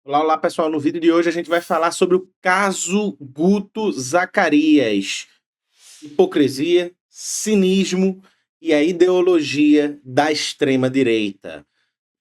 Olá, olá pessoal, no vídeo de hoje a gente vai falar sobre o caso Guto Zacarias, hipocrisia, cinismo e a ideologia da extrema-direita.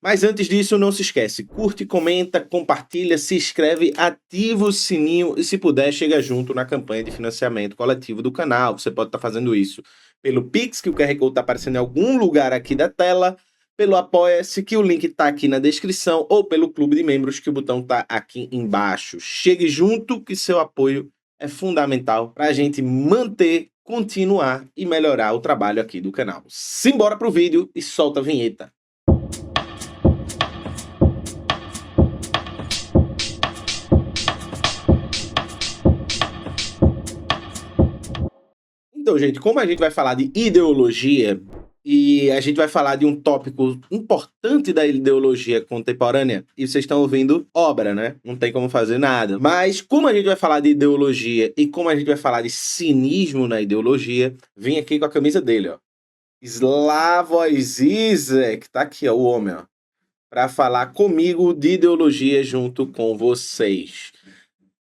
Mas antes disso, não se esquece, curte, comenta, compartilha, se inscreve, ativa o sininho e se puder, chega junto na campanha de financiamento coletivo do canal. Você pode estar fazendo isso pelo Pix, que o QR Code está aparecendo em algum lugar aqui da tela, pelo Apoia-se, que o link está aqui na descrição, ou pelo Clube de Membros, que o botão está aqui embaixo. Chegue junto, que seu apoio é fundamental para a gente manter, continuar e melhorar o trabalho aqui do canal. Simbora pro vídeo e solta a vinheta. Então, gente, como a gente vai falar de ideologia e a gente vai falar de um tópico importante da ideologia contemporânea, e vocês estão ouvindo obra, né? Não tem como fazer nada. Mas como a gente vai falar de ideologia e como a gente vai falar de cinismo na ideologia, vim aqui com a camisa dele, ó. Slavoj Zizek, tá aqui, ó, o homem, ó, para falar comigo de ideologia junto com vocês.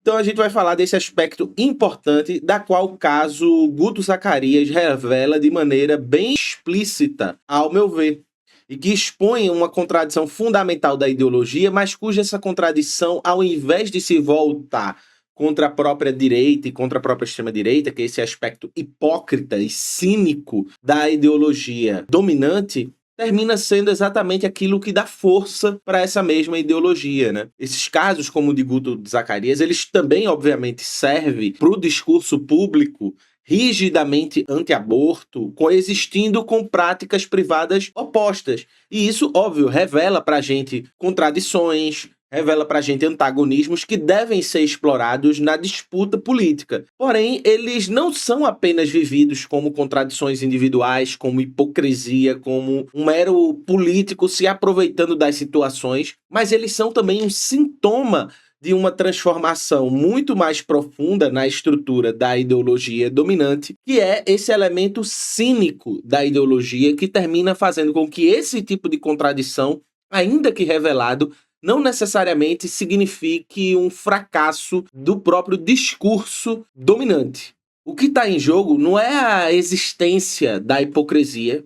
Então a gente vai falar desse aspecto importante, da qual o caso Guto Zacarias revela de maneira bem explícita, ao meu ver, e que expõe uma contradição fundamental da ideologia, mas cuja essa contradição, ao invés de se voltar contra a própria direita e contra a própria extrema-direita, que é esse aspecto hipócrita e cínico da ideologia dominante, termina sendo exatamente aquilo que dá força para essa mesma ideologia, né? Esses casos, como o de Guto Zacarias, eles também, obviamente, servem para o discurso público rigidamente anti-aborto, coexistindo com práticas privadas opostas. E isso, óbvio, revela para a gente contradições, revela para a gente antagonismos que devem ser explorados na disputa política. Porém, eles não são apenas vividos como contradições individuais, como hipocrisia, como um mero político se aproveitando das situações, mas eles são também um sintoma de uma transformação muito mais profunda na estrutura da ideologia dominante, que é esse elemento cínico da ideologia que termina fazendo com que esse tipo de contradição, ainda que revelado, não necessariamente signifique um fracasso do próprio discurso dominante. O que está em jogo não é a existência da hipocrisia,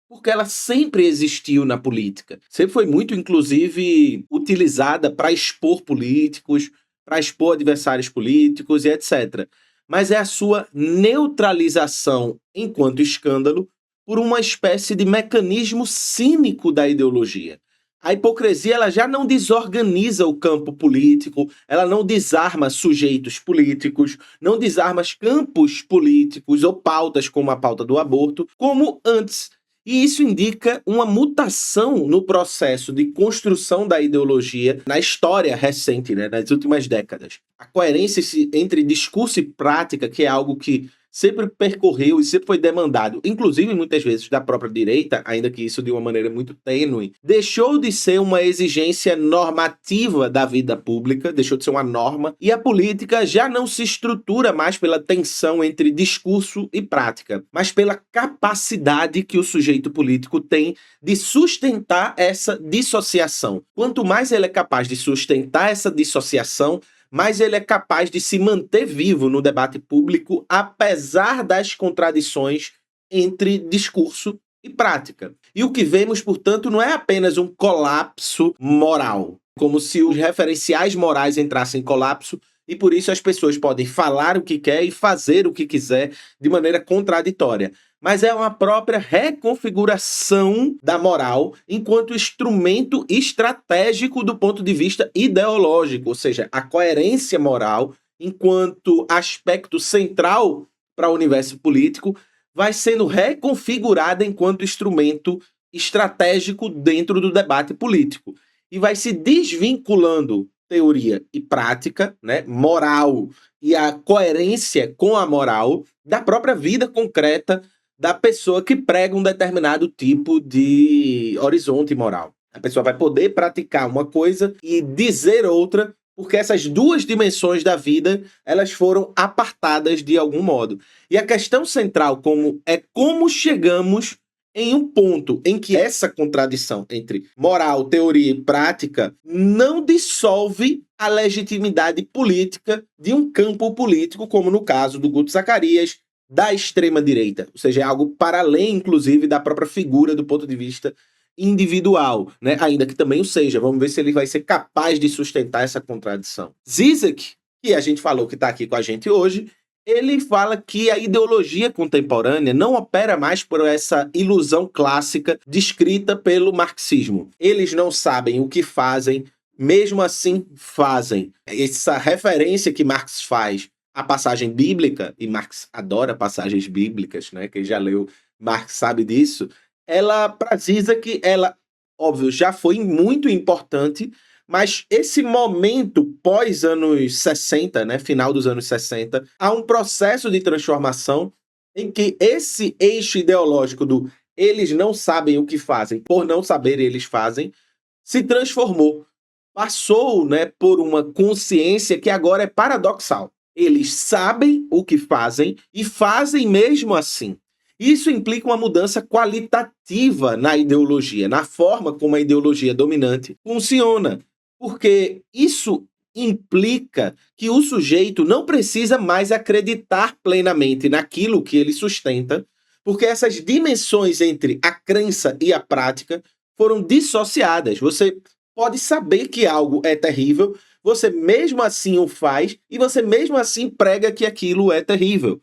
porque ela sempre existiu na política. Sempre foi muito, inclusive, utilizada para expor políticos, para expor adversários políticos e etc. Mas é a sua neutralização enquanto escândalo por uma espécie de mecanismo cínico da ideologia. A hipocrisia ela já não desorganiza o campo político, ela não desarma sujeitos políticos, não desarma campos políticos ou pautas como a pauta do aborto, como antes. E isso indica uma mutação no processo de construção da ideologia na história recente, né, nas últimas décadas. A coerência entre discurso e prática, que é algo que sempre percorreu e sempre foi demandado, inclusive muitas vezes da própria direita, ainda que isso de uma maneira muito tênue, deixou de ser uma exigência normativa da vida pública, deixou de ser uma norma, e a política já não se estrutura mais pela tensão entre discurso e prática, mas pela capacidade que o sujeito político tem de sustentar essa dissociação. Quanto mais ele é capaz de sustentar essa dissociação, mas ele é capaz de se manter vivo no debate público, apesar das contradições entre discurso e prática. E o que vemos, portanto, não é apenas um colapso moral, como se os referenciais morais entrassem em colapso e por isso as pessoas podem falar o que quer e fazer o que quiser de maneira contraditória. Mas é uma própria reconfiguração da moral enquanto instrumento estratégico do ponto de vista ideológico, ou seja, a coerência moral enquanto aspecto central para o universo político vai sendo reconfigurada enquanto instrumento estratégico dentro do debate político e vai se desvinculando teoria e prática, né, moral e a coerência com a moral da própria vida concreta da pessoa que prega um determinado tipo de horizonte moral. A pessoa vai poder praticar uma coisa e dizer outra, porque essas duas dimensões da vida, elas foram apartadas de algum modo. E a questão central é como chegamos em um ponto em que essa contradição entre moral, teoria e prática não dissolve a legitimidade política de um campo político, como no caso do Guto Zacarias, da extrema-direita. Ou seja, é algo para além, inclusive, da própria figura do ponto de vista individual, né? Ainda que também o seja. Vamos ver se ele vai ser capaz de sustentar essa contradição. Zizek, que a gente falou que está aqui com a gente hoje, ele fala que a ideologia contemporânea não opera mais por essa ilusão clássica descrita pelo marxismo. Eles não sabem o que fazem, mesmo assim fazem. Essa referência que Marx faz à passagem bíblica, e Marx adora passagens bíblicas, né? Quem já leu Marx sabe disso. Ela, para Zizek, ela, óbvio, já foi muito importante, mas esse momento pós-anos 60, né, final dos anos 60, há um processo de transformação em que esse eixo ideológico do eles não sabem o que fazem, por não saber eles fazem, se transformou. Passou, né, por uma consciência que agora é paradoxal. Eles sabem o que fazem e fazem mesmo assim. Isso implica uma mudança qualitativa na ideologia, na forma como a ideologia dominante funciona. Porque isso implica que o sujeito não precisa mais acreditar plenamente naquilo que ele sustenta, porque essas dimensões entre a crença e a prática foram dissociadas. Você pode saber que algo é terrível, você mesmo assim o faz e você mesmo assim prega que aquilo é terrível.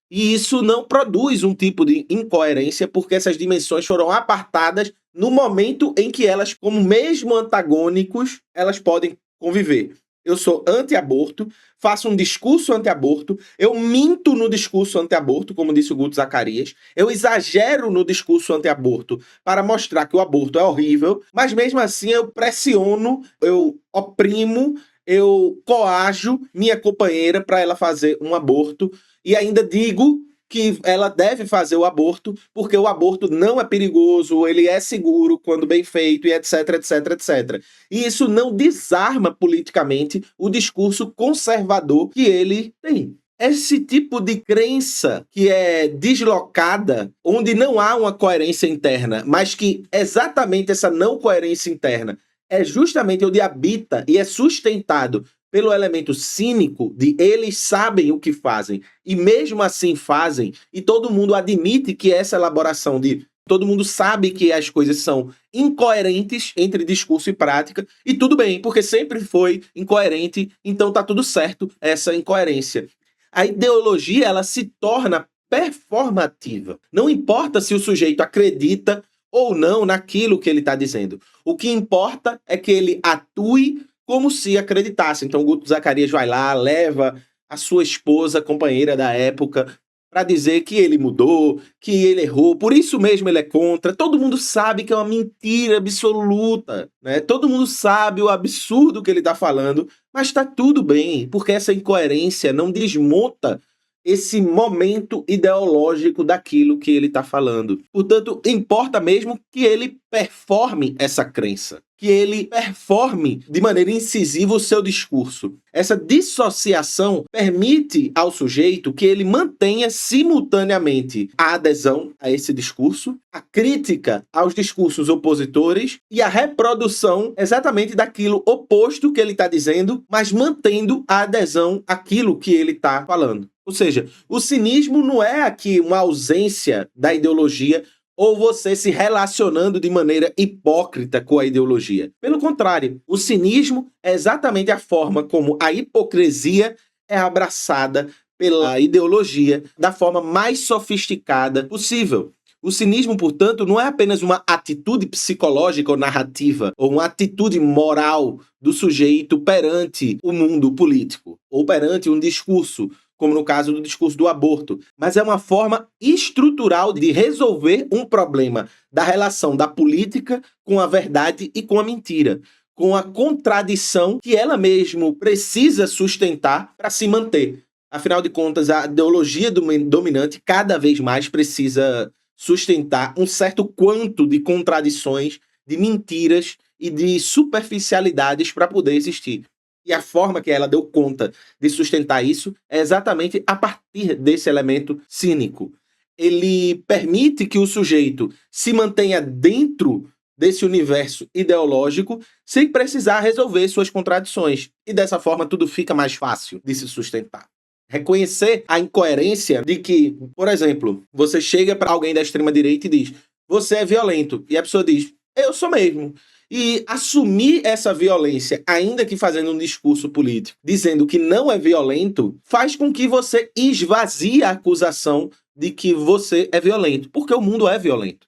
E isso não produz um tipo de incoerência, porque essas dimensões foram apartadas no momento em que elas, como mesmo antagônicos, elas podem conviver. Eu sou anti-aborto, faço um discurso anti-aborto, eu minto no discurso anti-aborto, como disse o Guto Zacarias, eu exagero no discurso anti-aborto para mostrar que o aborto é horrível, mas mesmo assim eu pressiono, eu oprimo, eu coajo minha companheira para ela fazer um aborto e ainda digo que ela deve fazer o aborto porque o aborto não é perigoso, ele é seguro quando bem feito e etc, etc, etc. E isso não desarma politicamente o discurso conservador que ele tem. Esse tipo de crença que é deslocada, onde não há uma coerência interna, mas que exatamente essa não coerência interna é justamente onde habita e é sustentado pelo elemento cínico de eles sabem o que fazem e mesmo assim fazem, e todo mundo admite que essa elaboração de todo mundo sabe que as coisas são incoerentes entre discurso e prática, e tudo bem, porque sempre foi incoerente, então tá tudo certo essa incoerência. A ideologia, ela se torna performativa. Não importa se o sujeito acredita ou não naquilo que ele está dizendo. O que importa é que ele atue como se acreditasse. Então, o Guto Zacarias vai lá, leva a sua esposa, companheira da época, para dizer que ele mudou, que ele errou, por isso mesmo ele é contra. Todo mundo sabe que é uma mentira absoluta, né? Todo mundo sabe o absurdo que ele está falando, mas está tudo bem, porque essa incoerência não desmonta esse momento ideológico daquilo que ele está falando. Portanto, importa mesmo que ele performe essa crença, que ele performe de maneira incisiva o seu discurso. Essa dissociação permite ao sujeito que ele mantenha simultaneamente a adesão a esse discurso, a crítica aos discursos opositores e a reprodução exatamente daquilo oposto que ele está dizendo, mas mantendo a adesão àquilo que ele está falando. Ou seja, o cinismo não é aqui uma ausência da ideologia ou você se relacionando de maneira hipócrita com a ideologia. Pelo contrário, o cinismo é exatamente a forma como a hipocrisia é abraçada pela ideologia da forma mais sofisticada possível. O cinismo, portanto, não é apenas uma atitude psicológica ou narrativa, ou uma atitude moral do sujeito perante o mundo político, ou perante um discurso, como no caso do discurso do aborto, mas é uma forma estrutural de resolver um problema da relação da política com a verdade e com a mentira, com a contradição que ela mesma precisa sustentar para se manter. Afinal de contas, a ideologia dominante cada vez mais precisa sustentar um certo quanto de contradições, de mentiras e de superficialidades para poder existir. E a forma que ela deu conta de sustentar isso é exatamente a partir desse elemento cínico. ele permite que o sujeito se mantenha dentro desse universo ideológico sem precisar resolver suas contradições. E dessa forma tudo fica mais fácil de se sustentar. Reconhecer a incoerência de que, por exemplo, você chega para alguém da extrema-direita e diz: você é violento. E a pessoa diz: eu sou mesmo. E assumir essa violência, ainda que fazendo um discurso político, dizendo que não é violento, faz com que você esvazie a acusação de que você é violento, porque o mundo é violento.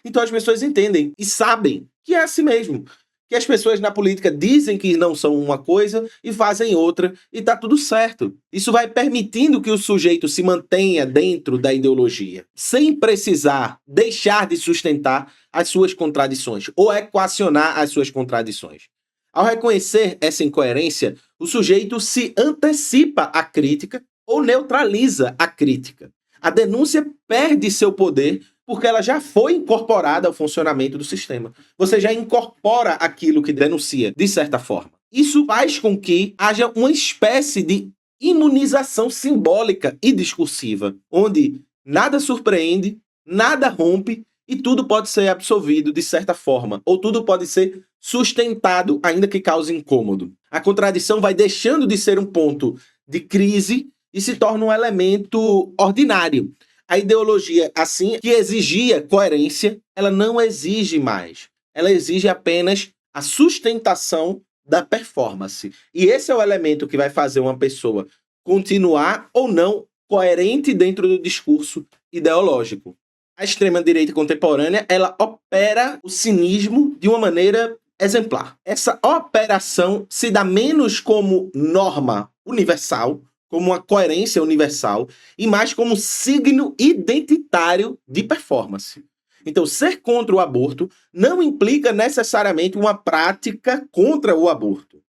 Então as pessoas entendem e sabem que é assim mesmo. Que as pessoas na política dizem que não são uma coisa e fazem outra, e tá tudo certo. Isso vai permitindo que o sujeito se mantenha dentro da ideologia, sem precisar deixar de sustentar as suas contradições ou equacionar as suas contradições. Ao reconhecer essa incoerência, o sujeito se antecipa à crítica ou neutraliza a crítica. A denúncia perde seu poder porque ela já foi incorporada ao funcionamento do sistema. Você já incorpora aquilo que denuncia, de certa forma. Isso faz com que haja uma espécie de imunização simbólica e discursiva, onde nada surpreende, nada rompe e tudo pode ser absolvido de certa forma, ou tudo pode ser sustentado, ainda que cause incômodo. A contradição vai deixando de ser um ponto de crise e se torna um elemento ordinário. A ideologia, assim, que exigia coerência, ela não exige mais. Ela exige apenas a sustentação da performance. E esse é o elemento que vai fazer uma pessoa continuar ou não coerente dentro do discurso ideológico. A extrema-direita contemporânea, ela opera o cinismo de uma maneira exemplar. Essa operação se dá menos como norma universal, como uma coerência universal, e mais como signo identitário de performance. Então, ser contra o aborto não implica necessariamente uma prática contra o aborto,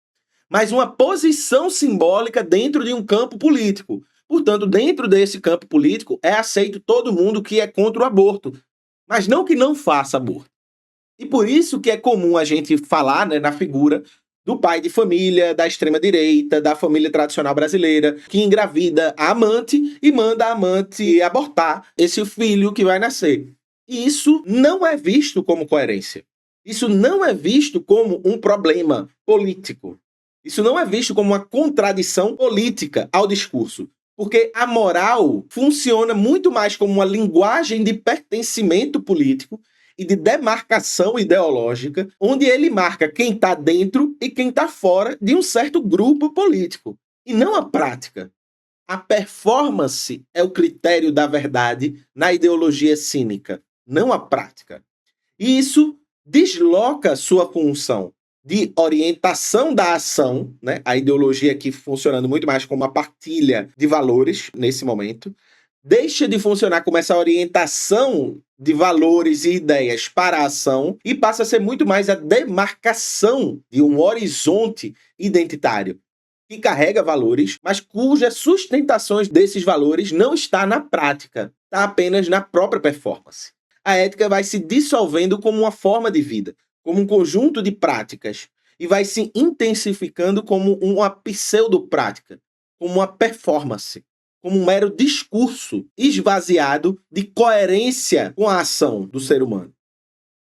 mas uma posição simbólica dentro de um campo político. Portanto, dentro desse campo político, é aceito todo mundo que é contra o aborto, mas não que não faça aborto. E por isso que é comum a gente falar, né, na figura do pai de família, da extrema-direita, da família tradicional brasileira, que engravida a amante e manda a amante abortar esse filho que vai nascer. E isso não é visto como coerência. Isso não é visto como um problema político. Isso não é visto como uma contradição política ao discurso. Porque a moral funciona muito mais como uma linguagem de pertencimento político e de demarcação ideológica, onde ele marca quem está dentro e quem está fora de um certo grupo político. E não a prática. A performance é o critério da verdade na ideologia cínica, não a prática. E isso desloca sua função de orientação da ação, né? A ideologia aqui funcionando muito mais como uma partilha de valores nesse momento, deixa de funcionar como essa orientação de valores e ideias para a ação e passa a ser muito mais a demarcação de um horizonte identitário que carrega valores, mas cujas sustentações desses valores não está na prática, está apenas na própria performance. A ética vai se dissolvendo como uma forma de vida, como um conjunto de práticas, e vai se intensificando como uma pseudo-prática, como uma performance, como um mero discurso esvaziado de coerência com a ação do ser humano.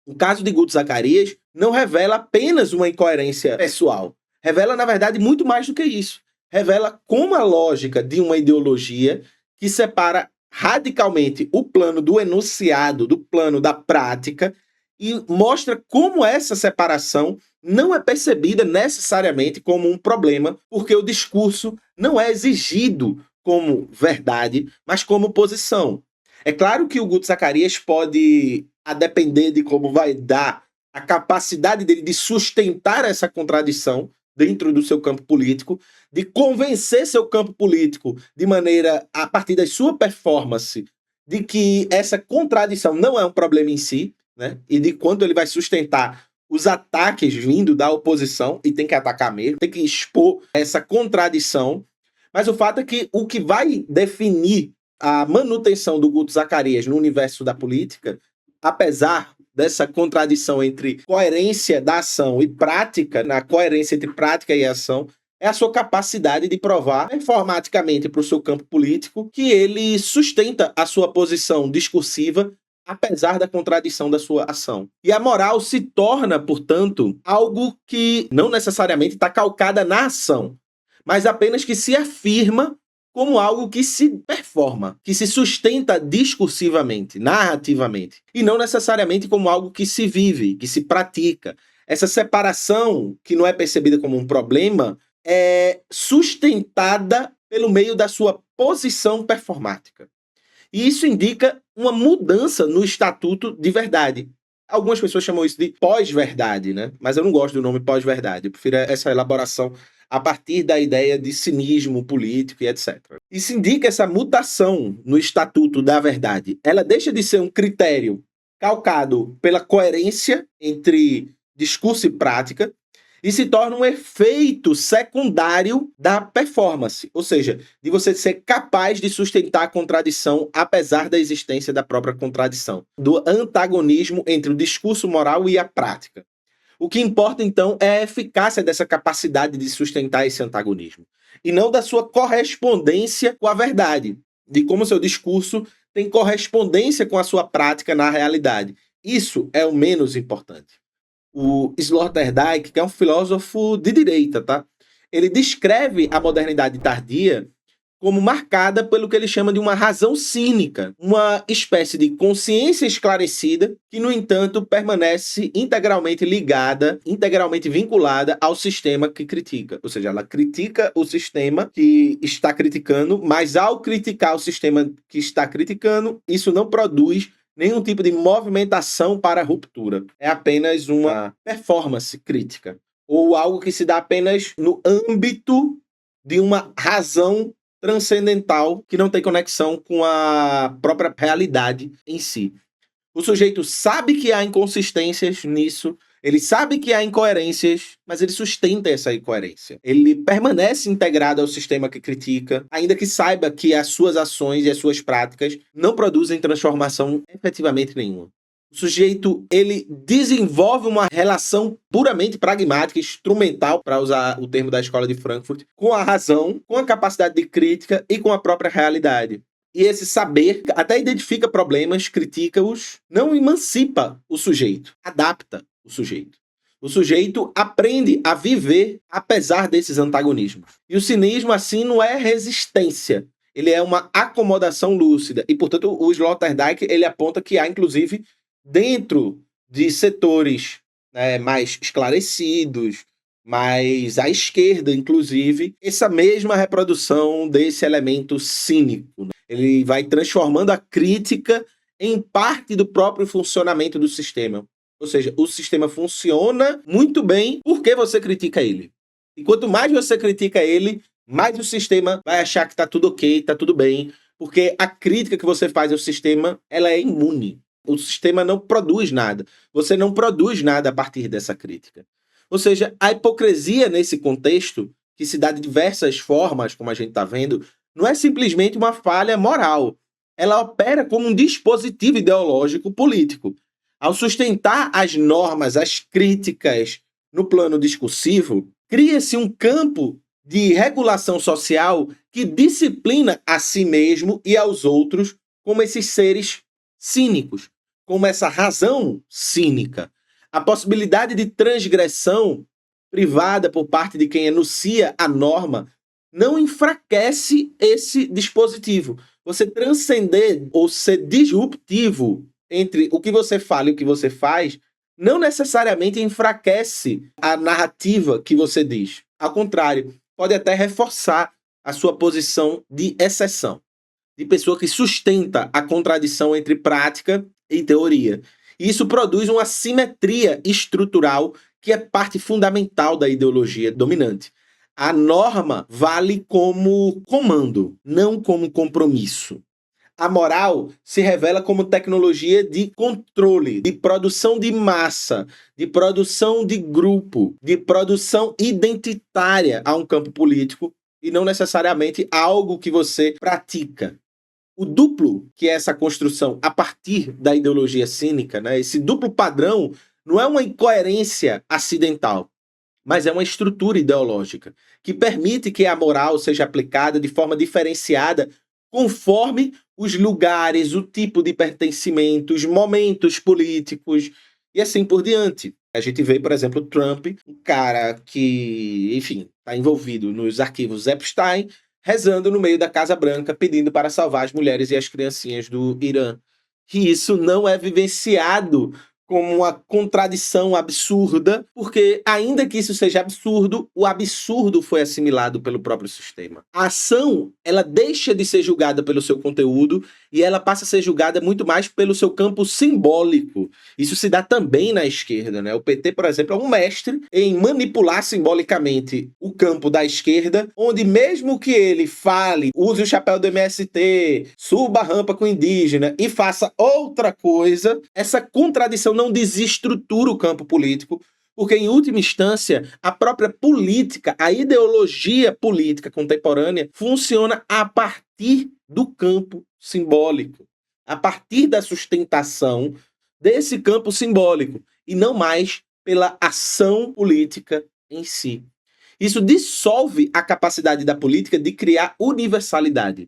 O caso de Guto Zacarias não revela apenas uma incoerência pessoal. Revela, na verdade, muito mais do que isso. Revela como a lógica de uma ideologia que separa radicalmente o plano do enunciado do plano da prática e mostra como essa separação não é percebida necessariamente como um problema, porque o discurso não é exigido como verdade, mas como posição. É claro que o Guto Zacarias pode, a depender de como vai dar a capacidade dele de sustentar essa contradição dentro do seu campo político, de convencer seu campo político de maneira, a partir da sua performance, de que essa contradição não é um problema em si, né? E de quanto ele vai sustentar os ataques vindo da oposição, e tem que atacar mesmo, tem que expor essa contradição. Mas o fato é que o que vai definir a manutenção do Guto Zacarias no universo da política, apesar dessa contradição entre coerência da ação e prática, na coerência entre prática e ação, é a sua capacidade de provar performaticamente para o seu campo político que ele sustenta a sua posição discursiva apesar da contradição da sua ação. E a moral se torna, portanto, algo que não necessariamente está calcada na ação, mas apenas que se afirma como algo que se performa, que se sustenta discursivamente, narrativamente, e não necessariamente como algo que se vive, que se pratica. Essa separação, que não é percebida como um problema, é sustentada pelo meio da sua posição performática. E isso indica uma mudança no estatuto de verdade. Algumas pessoas chamam isso de pós-verdade, né? Mas eu não gosto do nome pós-verdade. Eu prefiro essa elaboração a partir da ideia de cinismo político e etc. Isso indica essa mutação no estatuto da verdade. Ela deixa de ser um critério calcado pela coerência entre discurso e prática e se torna um efeito secundário da performance, ou seja, de você ser capaz de sustentar a contradição apesar da existência da própria contradição, do antagonismo entre o discurso moral e a prática. O que importa, então, é a eficácia dessa capacidade de sustentar esse antagonismo, e não da sua correspondência com a verdade, de como seu discurso tem correspondência com a sua prática na realidade. Isso é o menos importante. O Sloterdijk, que é um filósofo de direita, tá? Ele descreve a modernidade tardia como marcada pelo que ele chama de uma razão cínica, uma espécie de consciência esclarecida que, no entanto, permanece integralmente ligada, integralmente vinculada ao sistema que critica. Ou seja, ela critica o sistema que está criticando, mas ao criticar o sistema que está criticando, isso não produz nenhum tipo de movimentação para a ruptura. É apenas uma performance crítica, ou algo que se dá apenas no âmbito de uma razão transcendental que não tem conexão com a própria realidade em si. O sujeito sabe que há inconsistências nisso, ele sabe que há incoerências, mas ele sustenta essa incoerência. Ele permanece integrado ao sistema que critica, ainda que saiba que as suas ações e as suas práticas não produzem transformação efetivamente nenhuma. O sujeito, ele desenvolve uma relação puramente pragmática, instrumental, para usar o termo da escola de Frankfurt, com a razão, com a capacidade de crítica e com a própria realidade. E esse saber até identifica problemas, critica-os, não emancipa o sujeito, adapta o sujeito. O sujeito aprende a viver apesar desses antagonismos. E o cinismo, assim, não é resistência. Ele é uma acomodação lúcida. E, portanto, o Sloterdijk, ele aponta que há, inclusive, dentro de setores, né, mais esclarecidos, mais à esquerda, inclusive, essa mesma reprodução desse elemento cínico, né? Ele vai transformando a crítica em parte do próprio funcionamento do sistema. Ou seja, o sistema funciona muito bem porque você critica ele. E quanto mais você critica ele, mais o sistema vai achar que está tudo ok, está tudo bem, porque a crítica que você faz ao sistema, ela é imune. O sistema não produz nada. Você não produz nada a partir dessa crítica. Ou seja, a hipocrisia nesse contexto, que se dá de diversas formas, como a gente está vendo, não é simplesmente uma falha moral. Ela opera como um dispositivo ideológico político. Ao sustentar as normas, as críticas no plano discursivo, cria-se um campo de regulação social que disciplina a si mesmo e aos outros como esses seres cínicos, como essa razão cínica. A possibilidade de transgressão privada por parte de quem enuncia a norma não enfraquece esse dispositivo. Você transcender ou ser disruptivo entre o que você fala e o que você faz não necessariamente enfraquece a narrativa que você diz. Ao contrário, pode até reforçar a sua posição de exceção, de pessoa que sustenta a contradição entre prática e teoria. E isso produz uma simetria estrutural que é parte fundamental da ideologia dominante. A norma vale como comando, não como compromisso. A moral se revela como tecnologia de controle, de produção de massa, de produção de grupo, de produção identitária a um campo político e não necessariamente algo que você pratica. O duplo, que é essa construção a partir da ideologia cínica, né? Esse duplo padrão não é uma incoerência acidental, mas é uma estrutura ideológica que permite que a moral seja aplicada de forma diferenciada conforme os lugares, o tipo de pertencimento, os momentos políticos e assim por diante. A gente vê, por exemplo, Trump, um cara que, enfim, está envolvido nos arquivos Epstein, rezando no meio da Casa Branca, pedindo para salvar as mulheres e as criancinhas do Irã. Que isso não é vivenciado como uma contradição absurda, porque, ainda que isso seja absurdo, o absurdo foi assimilado pelo próprio sistema. A ação, ela deixa de ser julgada pelo seu conteúdo e ela passa a ser julgada muito mais pelo seu campo simbólico. Isso se dá também na esquerda, né? O PT, por exemplo, é um mestre em manipular simbolicamente o campo da esquerda, onde mesmo que ele fale, use o chapéu do MST, suba a rampa com indígena e faça outra coisa, essa contradição não desestrutura o campo político, porque, em última instância, a própria política, a ideologia política contemporânea funciona a partir do campo simbólico, a partir da sustentação desse campo simbólico, e não mais pela ação política em si. Isso dissolve a capacidade da política de criar universalidade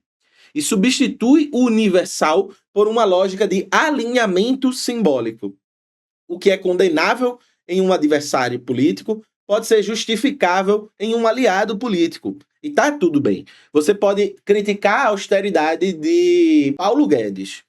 e substitui o universal por uma lógica de alinhamento simbólico. O que é condenável em um adversário político pode ser justificável em um aliado político. E tá tudo bem. Você pode criticar a austeridade de Paulo Guedes.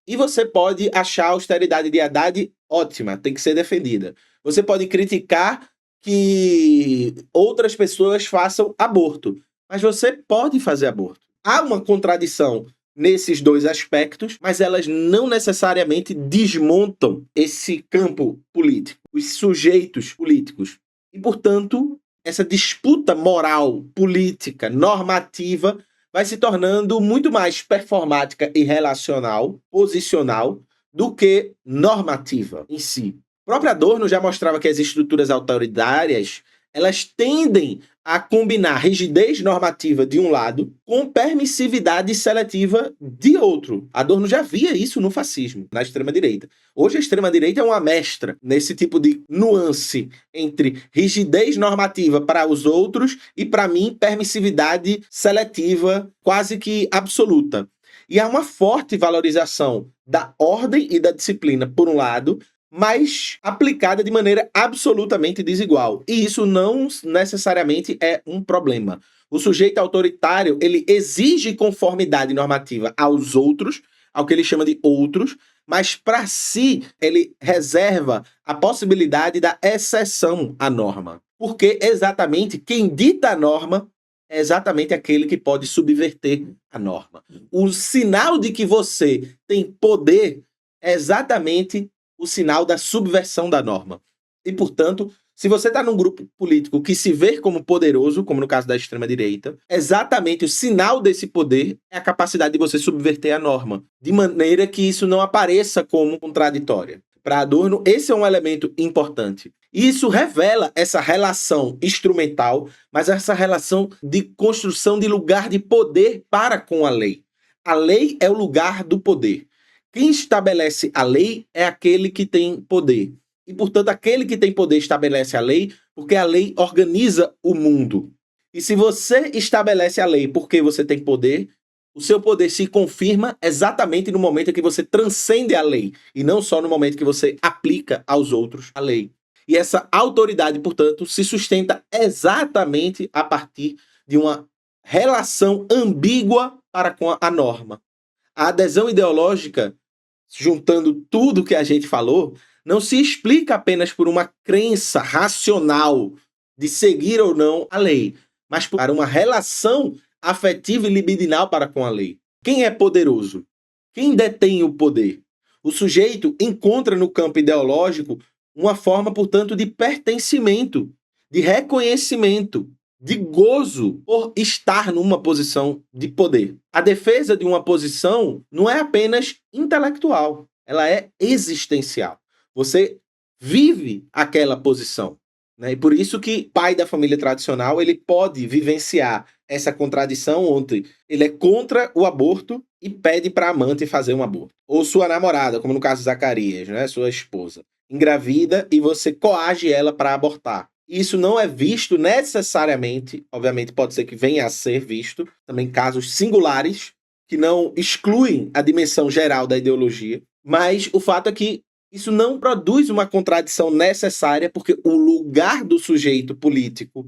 E você pode achar a austeridade de Haddad ótima, tem que ser defendida. Você pode criticar que outras pessoas façam aborto. Mas você pode fazer aborto. Há uma contradição nesses dois aspectos, mas elas não necessariamente desmontam esse campo político, os sujeitos políticos. E, portanto, essa disputa moral, política, normativa, vai se tornando muito mais performática e relacional, posicional, do que normativa em si. O próprio Adorno já mostrava que as estruturas autoritárias, elas tendem a combinar rigidez normativa de um lado com permissividade seletiva de outro. Adorno já via isso no fascismo, na extrema-direita. Hoje a extrema-direita é uma mestra nesse tipo de nuance entre rigidez normativa para os outros e, para mim, permissividade seletiva quase que absoluta. E há uma forte valorização da ordem e da disciplina, por um lado, mas aplicada de maneira absolutamente desigual. E isso não necessariamente é um problema. O sujeito autoritário, ele exige conformidade normativa aos outros, ao que ele chama de outros, mas para si ele reserva a possibilidade da exceção à norma. Porque exatamente quem dita a norma é exatamente aquele que pode subverter a norma. O sinal de que você tem poder é exatamente o sinal da subversão da norma. E, portanto, se você está num grupo político que se vê como poderoso, como no caso da extrema-direita, exatamente o sinal desse poder é a capacidade de você subverter a norma, de maneira que isso não apareça como contraditória. Para Adorno, esse é um elemento importante. E isso revela essa relação instrumental, mas essa relação de construção de lugar de poder para com a lei. A lei é o lugar do poder. Quem estabelece a lei é aquele que tem poder. E, portanto, aquele que tem poder estabelece a lei porque a lei organiza o mundo. E se você estabelece a lei porque você tem poder, o seu poder se confirma exatamente no momento em que você transcende a lei e não só no momento que você aplica aos outros a lei. E essa autoridade, portanto, se sustenta exatamente a partir de uma relação ambígua para com a norma. A adesão ideológica, juntando tudo que a gente falou, não se explica apenas por uma crença racional de seguir ou não a lei, mas por uma relação afetiva e libidinal para com a lei. Quem é poderoso? Quem detém o poder? O sujeito encontra no campo ideológico uma forma, portanto, de pertencimento, de reconhecimento, de gozo por estar numa posição de poder. A defesa de uma posição não é apenas intelectual, ela é existencial. Você vive aquela posição, né? E por isso que pai da família tradicional, ele pode vivenciar essa contradição onde ele é contra o aborto e pede para a amante fazer um aborto. Ou sua namorada, como no caso de Zacarias, né? Sua esposa, engravida e você coage ela para abortar. Isso não é visto necessariamente, obviamente pode ser que venha a ser visto, também casos singulares, que não excluem a dimensão geral da ideologia, mas o fato é que isso não produz uma contradição necessária, porque o lugar do sujeito político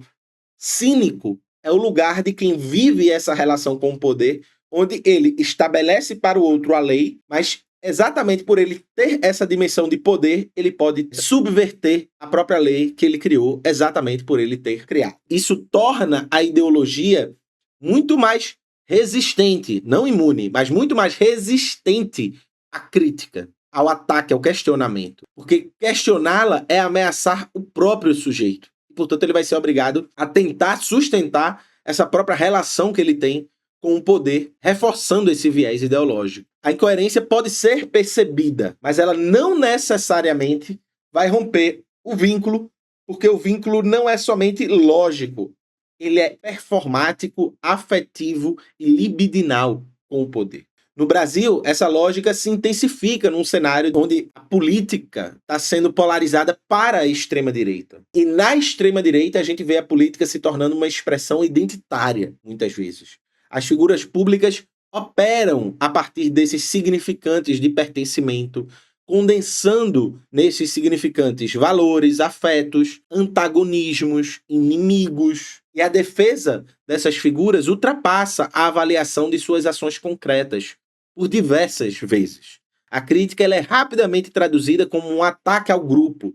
cínico é o lugar de quem vive essa relação com o poder, onde ele estabelece para o outro a lei, mas exatamente por ele ter essa dimensão de poder, ele pode subverter a própria lei que ele criou, exatamente por ele ter criado. Isso torna a ideologia muito mais resistente, não imune, mas muito mais resistente à crítica, ao ataque, ao questionamento. Porque questioná-la é ameaçar o próprio sujeito. Portanto, ele vai ser obrigado a tentar sustentar essa própria relação que ele tem com o poder, reforçando esse viés ideológico. A incoerência pode ser percebida, mas ela não necessariamente vai romper o vínculo, porque o vínculo não é somente lógico, ele é performático, afetivo e libidinal com o poder. No Brasil, essa lógica se intensifica num cenário onde a política está sendo polarizada para a extrema-direita. E na extrema-direita, a gente vê a política se tornando uma expressão identitária, muitas vezes. As figuras públicas operam a partir desses significantes de pertencimento, condensando nesses significantes valores, afetos, antagonismos, inimigos. E a defesa dessas figuras ultrapassa a avaliação de suas ações concretas por diversas vezes. A crítica ela é rapidamente traduzida como um ataque ao grupo,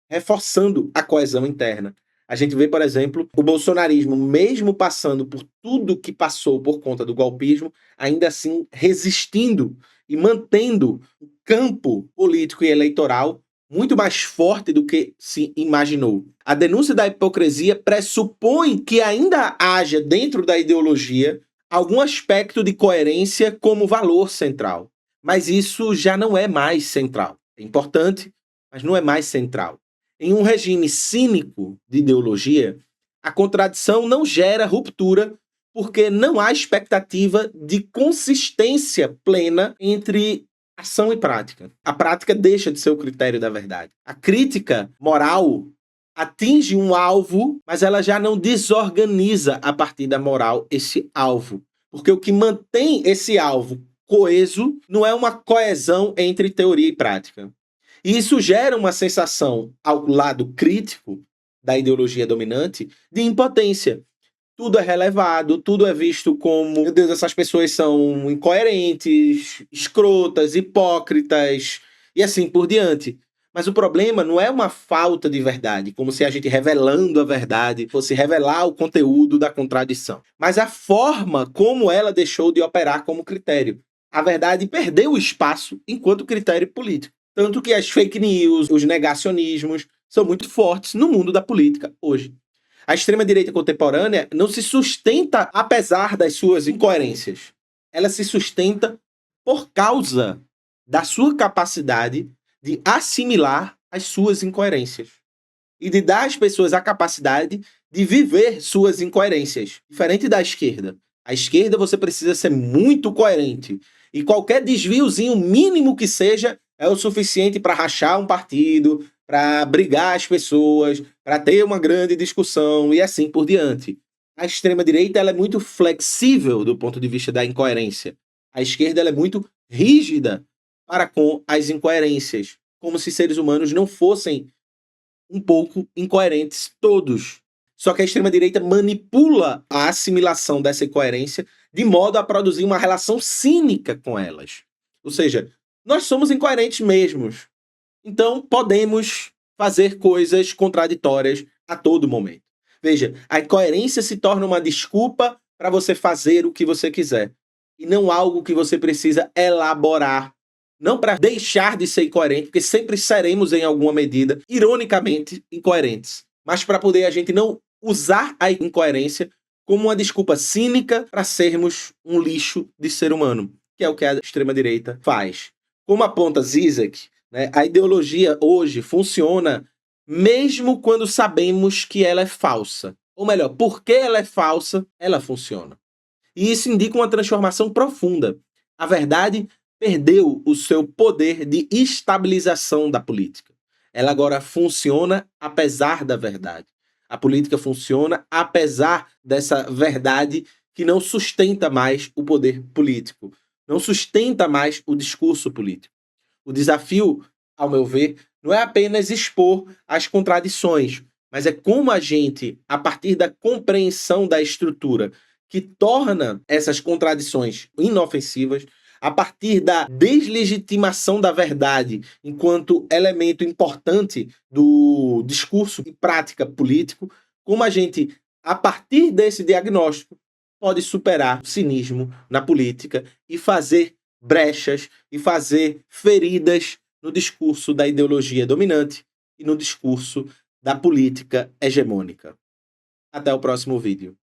reforçando a coesão interna. A gente vê, por exemplo, o bolsonarismo, mesmo passando por tudo que passou por conta do golpismo, ainda assim resistindo e mantendo um campo político e eleitoral muito mais forte do que se imaginou. A denúncia da hipocrisia pressupõe que ainda haja dentro da ideologia algum aspecto de coerência como valor central. Mas isso já não é mais central. É importante, mas não é mais central. Em um regime cínico de ideologia, a contradição não gera ruptura porque não há expectativa de consistência plena entre ação e prática. A prática deixa de ser o critério da verdade. A crítica moral atinge um alvo, mas ela já não desorganiza a partir da moral esse alvo. Porque o que mantém esse alvo coeso não é uma coesão entre teoria e prática. E isso gera uma sensação, ao lado crítico da ideologia dominante, de impotência. Tudo é relevado, tudo é visto como, meu Deus, essas pessoas são incoerentes, escrotas, hipócritas, e assim por diante. Mas o problema não é uma falta de verdade, como se a gente revelando a verdade fosse revelar o conteúdo da contradição. Mas a forma como ela deixou de operar como critério. A verdade perdeu espaço enquanto critério político. Tanto que as fake news, os negacionismos, são muito fortes no mundo da política hoje. A extrema-direita contemporânea não se sustenta apesar das suas incoerências. Ela se sustenta por causa da sua capacidade de assimilar as suas incoerências e de dar às pessoas a capacidade de viver suas incoerências. Diferente da esquerda. A esquerda você precisa ser muito coerente e qualquer desviozinho mínimo que seja é o suficiente para rachar um partido, para brigar as pessoas, para ter uma grande discussão e assim por diante. A extrema-direita ela é muito flexível do ponto de vista da incoerência. A esquerda ela é muito rígida para com as incoerências, como se seres humanos não fossem um pouco incoerentes todos. Só que a extrema-direita manipula a assimilação dessa incoerência de modo a produzir uma relação cínica com elas. Ou seja, nós somos incoerentes mesmos. Então, podemos fazer coisas contraditórias a todo momento. Veja, a incoerência se torna uma desculpa para você fazer o que você quiser. E não algo que você precisa elaborar. Não para deixar de ser incoerente, porque sempre seremos, em alguma medida, ironicamente, incoerentes. Mas para poder a gente não usar a incoerência como uma desculpa cínica para sermos um lixo de ser humano, que é o que a extrema-direita faz. Como aponta Zizek, né, a ideologia hoje funciona mesmo quando sabemos que ela é falsa. Ou melhor, porque ela é falsa, ela funciona. E isso indica uma transformação profunda. A verdade perdeu o seu poder de estabilização da política. Ela agora funciona apesar da verdade. A política funciona apesar dessa verdade que não sustenta mais o poder político, não sustenta mais o discurso político. O desafio, ao meu ver, não é apenas expor as contradições, mas é como a gente, a partir da compreensão da estrutura que torna essas contradições inofensivas, a partir da deslegitimação da verdade enquanto elemento importante do discurso e prática político, como a gente, a partir desse diagnóstico, pode superar o cinismo na política e fazer brechas e fazer feridas no discurso da ideologia dominante e no discurso da política hegemônica. Até o próximo vídeo.